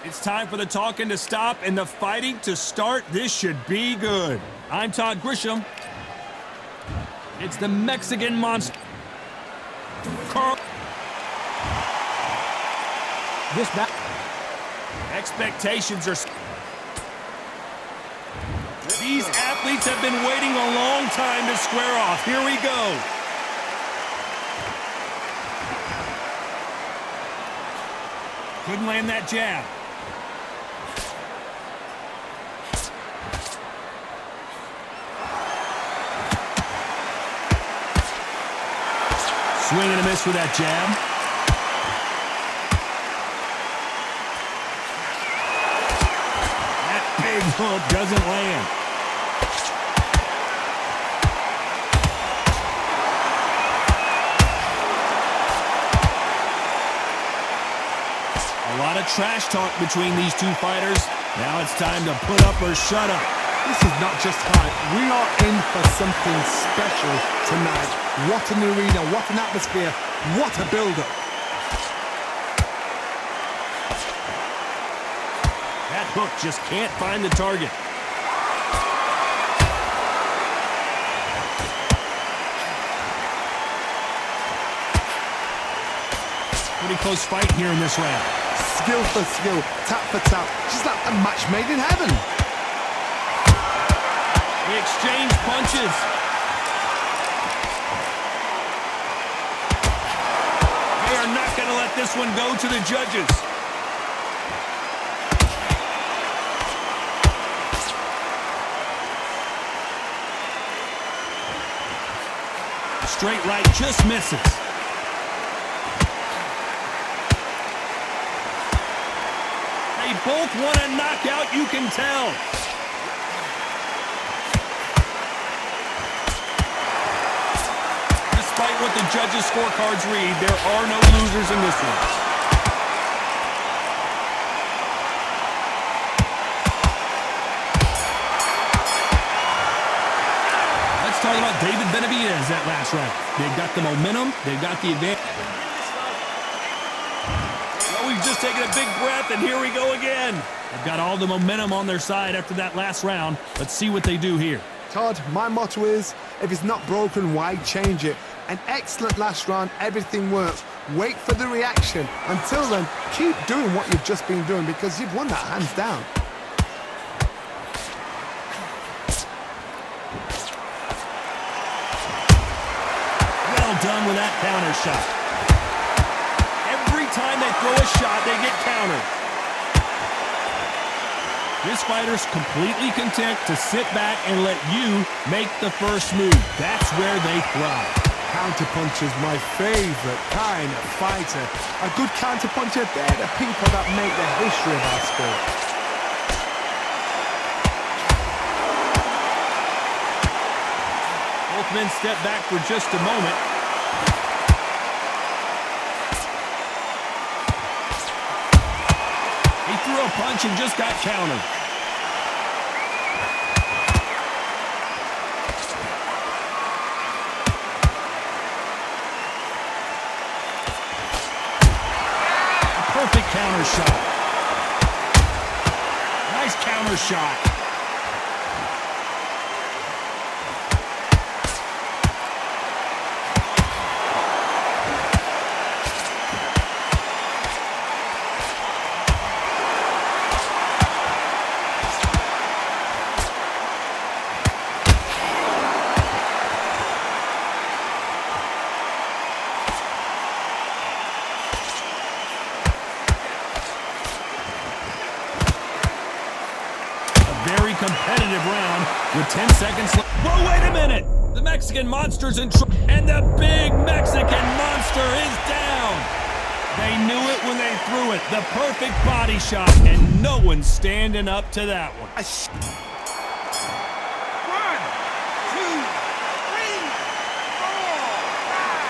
It's time for the talking to stop and the fighting to start. This should be good. I'm Todd Grisham. It's the Mexican monster. Carl. This back. Expectations are... These athletes have been waiting a long time to square off. Here we go. Couldn't land that jab. Swing and a miss with that jab. That big hook doesn't land. A lot of trash talk between these two fighters. Now it's time to put up or shut up. This is not just hype. We are in for something special tonight. What an arena, what an atmosphere, what a build-up. That hook just can't find the target. Pretty close fight here in this round. Skill for skill, tap for tap, just like a match made in heaven. They exchange punches. They are not going to let this one go to the judges. Straight right just misses. They both want a knockout, you can tell. Despite what the judges' scorecards read, there are no losers in this one. Let's talk about David Benavidez that last round. They've got the momentum, they've got the advantage. Well, we've just taken a big breath, and here we go again. They've got all the momentum on their side after that last round. Let's see what they do here. Todd, my motto is, if it's not broken, why change it? An excellent last round, everything works. Wait for the reaction. Until then, keep doing what you've just been doing because you've won that hands down. Well done with that counter shot. Every time they throw a shot, they get countered. This fighter's completely content to sit back and let you make the first move. That's where they thrive. Counterpuncher's my favorite kind of fighter. A good counterpuncher, they're the people that make the history of our sport. Both men step back for just a moment. He threw a punch and just got countered. Perfect counter shot. Nice counter shot. Very competitive round with 10 seconds left. Whoa, wait a minute! The Mexican monster's in trouble, and the big Mexican monster is down! They knew it when they threw it. The perfect body shot, and no one's standing up to that one. 1, 2, 3, 4, 5.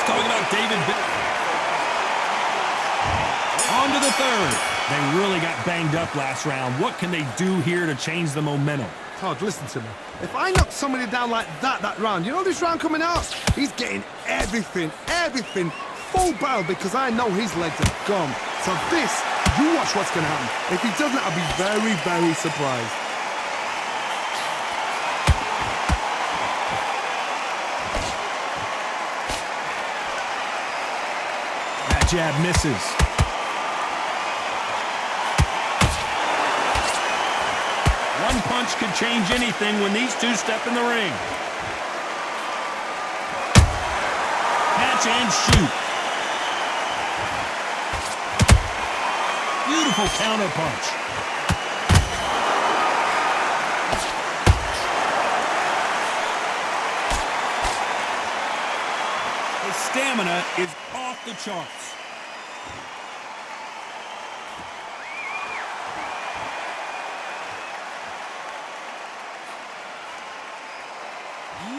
Talking about David on to the third. They really got banged up last round. What can they do here to change the momentum? Todd, listen to me. If I knock somebody down like that round, you know this round coming out? He's getting everything, full barrel because I know his legs are gone. So this, you watch what's going to happen. If he doesn't, I'll be very, very surprised. That jab misses. One punch could change anything when these two step in the ring. Catch and shoot. Beautiful counter punch. His stamina is off the charts.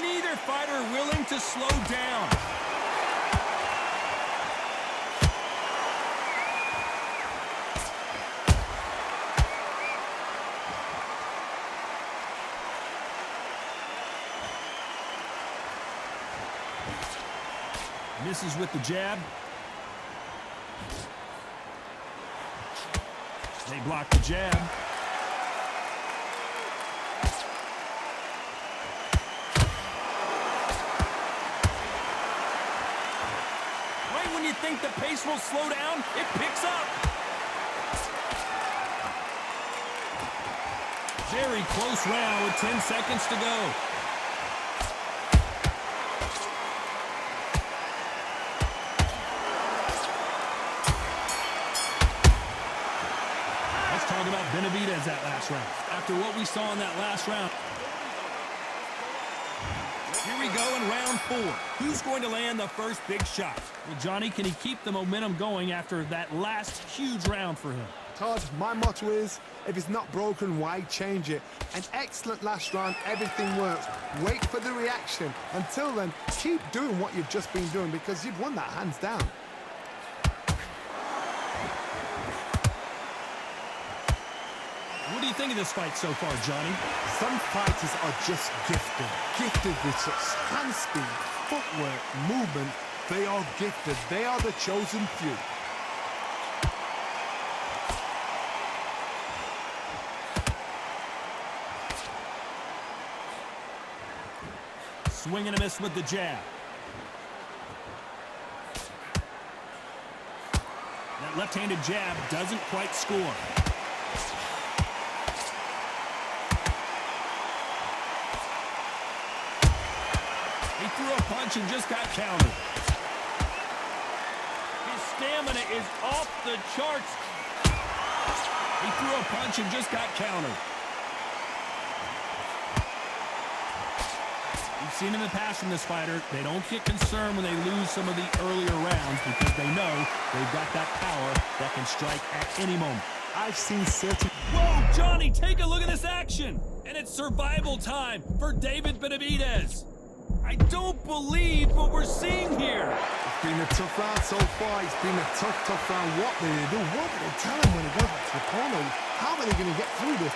Neither fighter willing to slow down. Misses with the jab. They block the jab. Right when you think the pace will slow down, it picks up. Very close round with 10 seconds to go. Talk about Benavidez that last round. After what we saw in that last round. Here we go in round 4. Who's going to land the first big shot? Well, Johnny, can he keep the momentum going after that last huge round for him? Todd, my motto is, if it's not broken, why change it? An excellent last round, everything works. Wait for the reaction. Until then, keep doing what you've just been doing because you've won that hands down. What do you think of this fight so far, Johnny? Some fighters are just gifted. Gifted with such hand speed, footwork, movement. They are gifted. They are the chosen few. Swing and a miss with the jab. That left-handed jab doesn't quite score. He threw a punch and just got countered. His stamina is off the charts. He threw a punch and just got countered. We've seen in the past from this fighter, they don't get concerned when they lose some of the earlier rounds because they know they've got that power that can strike at any moment. I've seen certain... Whoa, Johnny, take a look at this action. And it's survival time for David Benavidez. I don't believe what we're seeing here. It's been a tough round so far. It's been a tough round. What do they do? What do they tell him when he goes back to the corner? How are they going to get through this?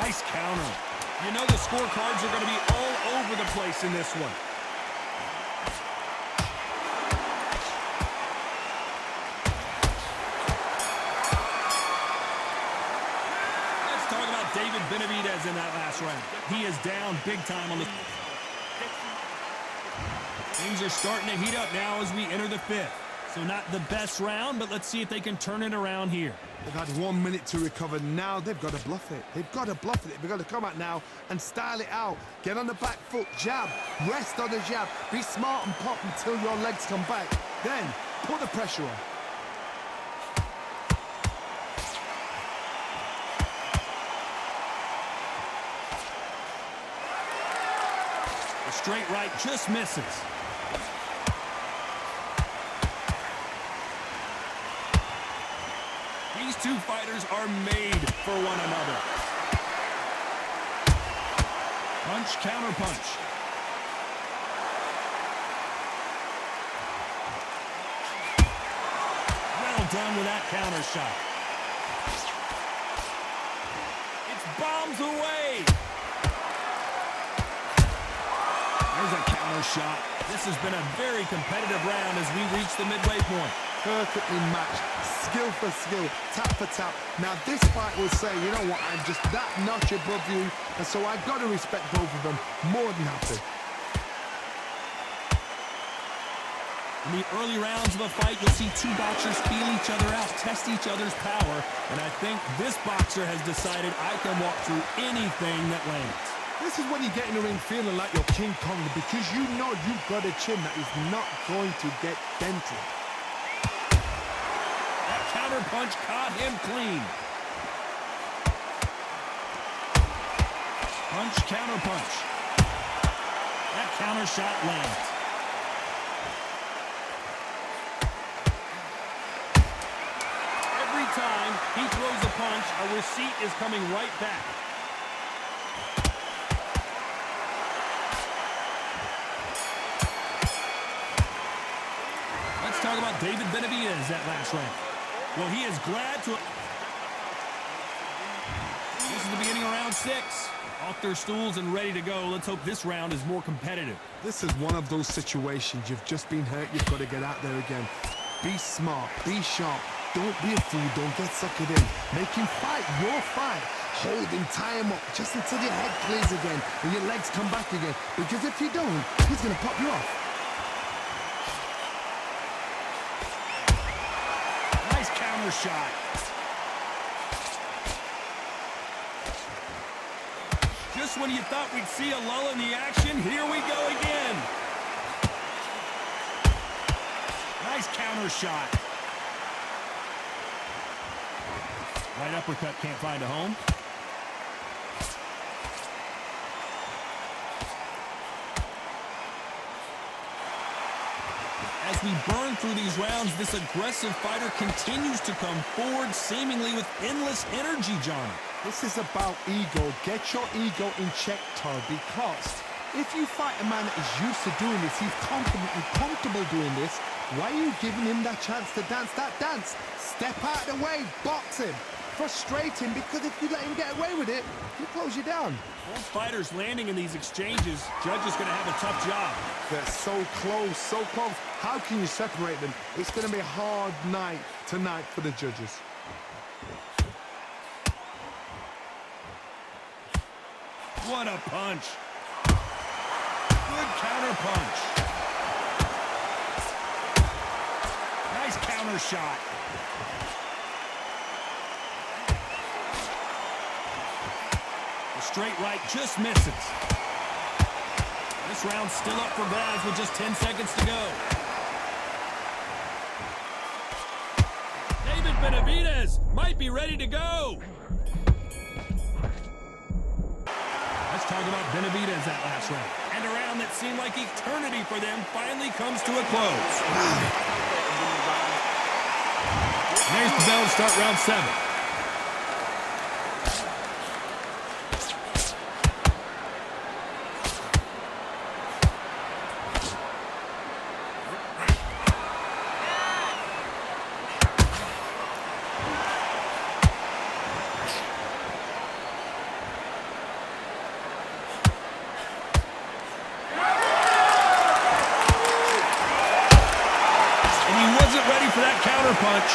Nice counter. You know the scorecards are going to be all over the place in this one. David Benavidez in that last round. He is down big time on the... Things are starting to heat up now as we enter the 5th. So not the best round, but let's see if they can turn it around here. They've had 1 minute to recover. Now they've got to bluff it. They've got to bluff it. They've got to come out now and style it out. Get on the back foot, jab, rest on the jab. Be smart and pop until your legs come back. Then put the pressure on. Straight right just misses. These two fighters are made for one another. Punch, counter punch. done with that counter shot. It's bombs away. There's a counter shot. This has been a very competitive round as we reach the midway point. Perfectly matched, skill for skill, tap for tap. Now this fight will say, you know what, I'm just that notch above you, and so I've got to respect both of them more than happy. In the early rounds of a fight, you'll see two boxers feel each other out, test each other's power, and I think this boxer has decided I can walk through anything that lands. This is when you get in the ring feeling like you're King Kong, because you know you've got a chin that is not going to get dented. That counter punch caught him clean. Punch, counter punch. That counter shot lands. Every time he throws a punch, a receipt is coming right back. Let's talk about David Benavidez that last round. Well, he is glad to... This is the beginning of round 6. Off their stools and ready to go. Let's hope this round is more competitive. This is one of those situations. You've just been hurt. You've got to get out there again. Be smart. Be sharp. Don't be a fool. Don't get suckered in. Make him fight your fight. Hold him, tie him up, just until your head clears again and your legs come back again. Because if you don't, he's going to pop you off. Nice counter shot. Just when you thought we'd see a lull in the action, here we go again. Nice counter shot. Right uppercut can't find a home. As we burn through these rounds, this aggressive fighter continues to come forward, seemingly with endless energy, Johnny. This is about ego. Get your ego in check, Todd, because if you fight a man that is used to doing this, he's confident and comfortable doing this, why are you giving him that chance to dance that dance? Step out of the way, box him, frustrate him, because if you let him get away with it, he'll close you down. Both fighters landing in these exchanges, Judge is going to have a tough job. They're so close, so close. How can you separate them? It's going to be a hard night tonight for the judges. What a punch. Good counter punch. Nice counter shot. The straight right just misses. This round's still up for grabs with just 10 seconds to go. David Benavidez might be ready to go. Let's talk about Benavidez that last round. And a round that seemed like eternity for them finally comes to a close. There's the bell to start round 7. Punch.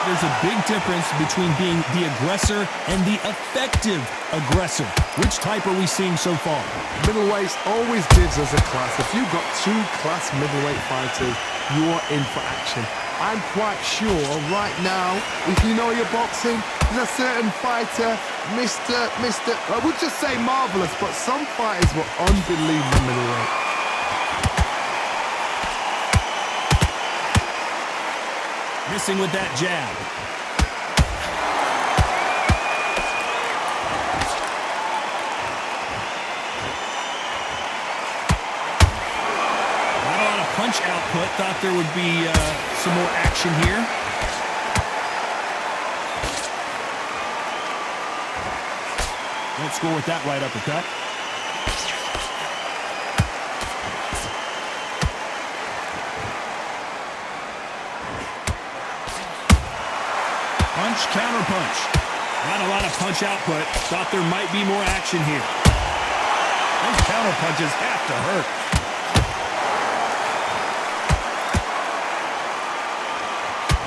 There's a big difference between being the aggressor and the effective aggressor. Which type are we seeing so far? Middleweights always gives us a class. If you've got 2 class middleweight fighters, you are in for action. I'm quite sure right now, if you know your boxing, there's a certain fighter, I would just say marvelous, but some fighters were unbelievable middleweight. Missing with that jab. Not a lot of punch output. Thought there would be some more action here. Won't score with that right uppercut. punch, counter punch. Not a lot of punch output. Thought there might be more action here. Those counter punches have to hurt.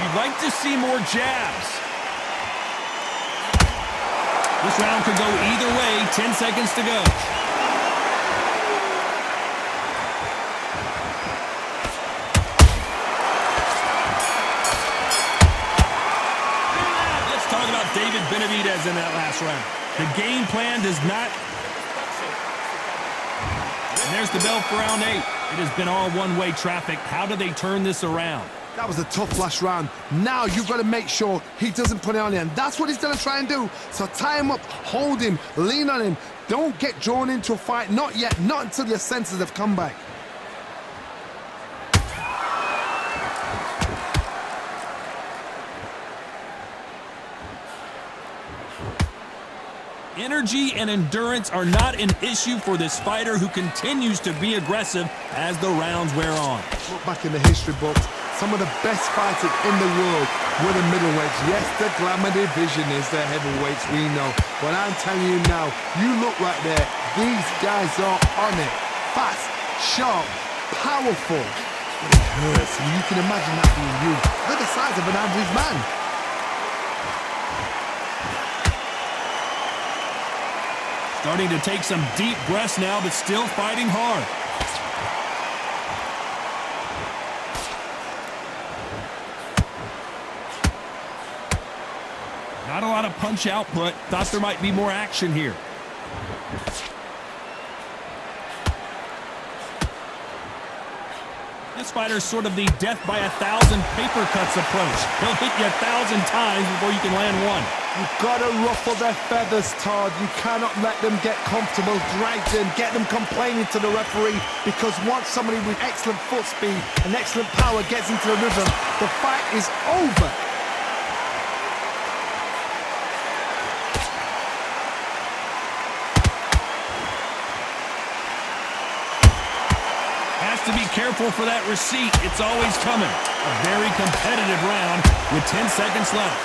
You'd like to see more jabs. This round could go either way. 10 seconds to go. Let's talk about David Benavidez in that last round. The game plan does not... And there's the bell for round 8. It has been all one-way traffic. How do they turn this around? That was a tough last round. Now you've got to make sure he doesn't put it on you, and that's what he's going to try and do. So tie him up, hold him, lean on him. Don't get drawn into a fight. Not yet. Not until your senses have come back. Energy and endurance are not an issue for this fighter who continues to be aggressive as the rounds wear on. Look back in the history books. Some of the best fighters in the world were the middleweights. Yes, the glamour division is the heavyweights, we know. But I'm telling you now, you look right there. These guys are on it. Fast, sharp, powerful. But it hurts, and you can imagine that being you. They're the size of an average man. Starting to take some deep breaths now, but still fighting hard. Not a lot of punch output. Thought there might be more action here. This fighter's sort of the death by 1,000 paper cuts approach. He'll hit you 1,000 times before you can land one. You've got to ruffle their feathers, Todd. You cannot let them get comfortable, drag them, get them complaining to the referee, because once somebody with excellent foot speed and excellent power gets into the rhythm, the fight is over. Has to be careful for that receipt. It's always coming. A very competitive round with 10 seconds left.